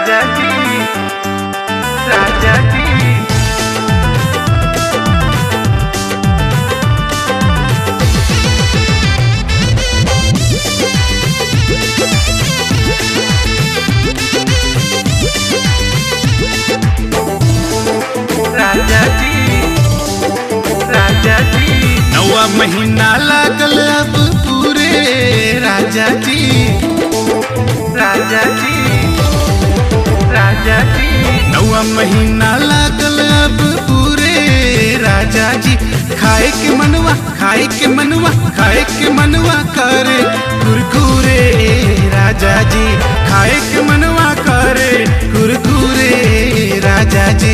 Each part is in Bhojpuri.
राजा जी, राजा जी। राजा जी, राजा जी। नौवा महीना लागल अब पूरे राजा जी, राजा जी, राजा जी। नौवा महीना लागल अब पूरे राजा जी। खाए के मनवा, खाए के मनवा, खाए के मनवा करे कुरकुरे राजा जी। खाए के मनवा करे कुरकुरे राजा जी।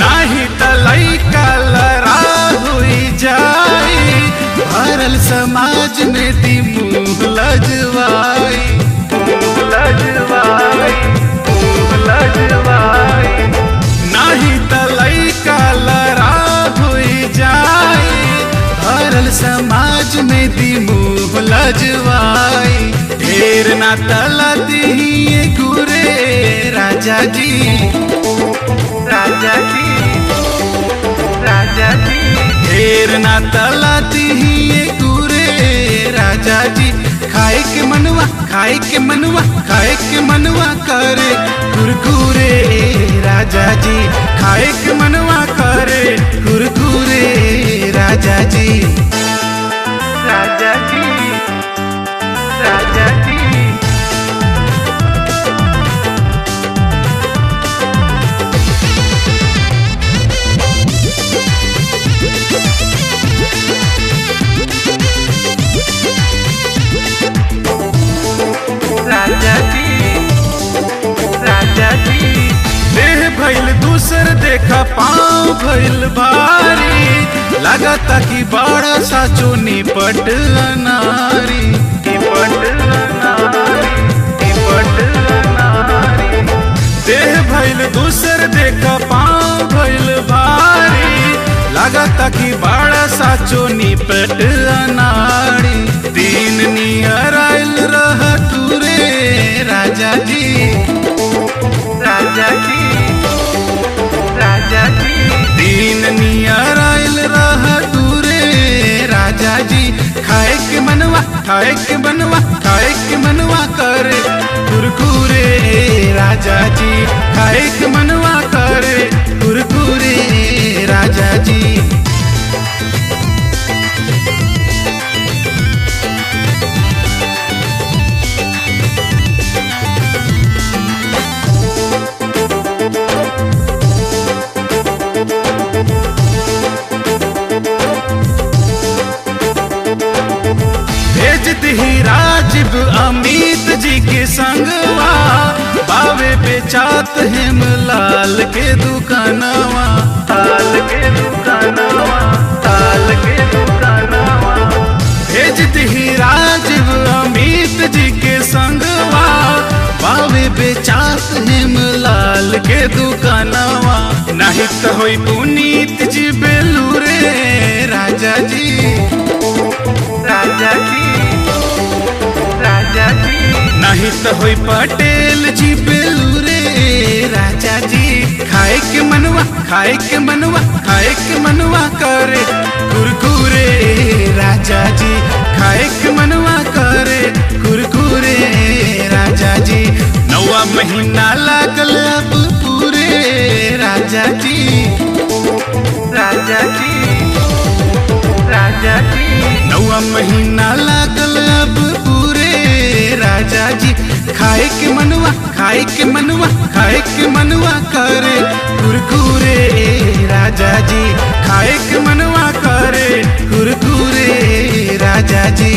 नाही त लइका लड़ा हुई जाई, भरल समाज में दी मुँह लजवाई, लजवाई, लजवाई। नाही त लइका लड़ा हुई जाई, भरल समाज में दी मुँह लजवाई। ढेर ना तलती गुरे राजा जी, राजा जी, राजा जी। ढेर ना तलाती गुरे राजा जी। खाए के मनवा, खाए के मनवा, खाए के मनवा करे कुरकुरे राजा जी। खाए के मनवा करे कुरकुरे राजा जी। राजा जी, राजा जी। राजा जी, राजा जी। देह भइल दूसर देखा पाँव भइल भारी, लगता कि बड़ा साचो निपट अनारी, निपट अनारी, निपट अनारी। देह भइल दूसर देखा पाँव भइल भारी, लगता कि बड़ा साचो निपट अनारी। दिन नियर आइल रह तुरे राजा जी, राजा जी, राजा जी। दिन नियर आइल रह तुरे राजा जी। खाए के मनवा, खाए के मनवा, खाए के मनवा करे कुरकुरे राजा जी। खाए के मनवा करे कुरकुरे राजा जी। भेजत ही राजीव अमित जी के संगवा, बावे बेचात हेम लाल के दुकानवा, ताल के दुकानवा, ताल के दुकानवा। भेजत ही राजीव अमित जी के संगवा, बावे बेचात हेम लाल के दुकानवा। नहीं तो होई पुनीत जी बेलूरे राजा जी, राजा जी, राजा जी। नहीं तो होई पटेल जी बेलूरे राजा जी। खाए के मनवा, खाए के मनवा, खाए के मनवा करे कुरकुरे राजा जी। खाए के मनवा करे कुरकुरे राजा जी। नौवा महीना लागल अब पूरे राजा जी, राजा जी, राजा जी। नौवा महीना लागल अब पूरे राजा जी। खाए के मनवा, खाए के मनवा, खाए के मनवा करे कुरकुरे राजा जी। खाए के मनवा करे कुरकुरे राजा जी।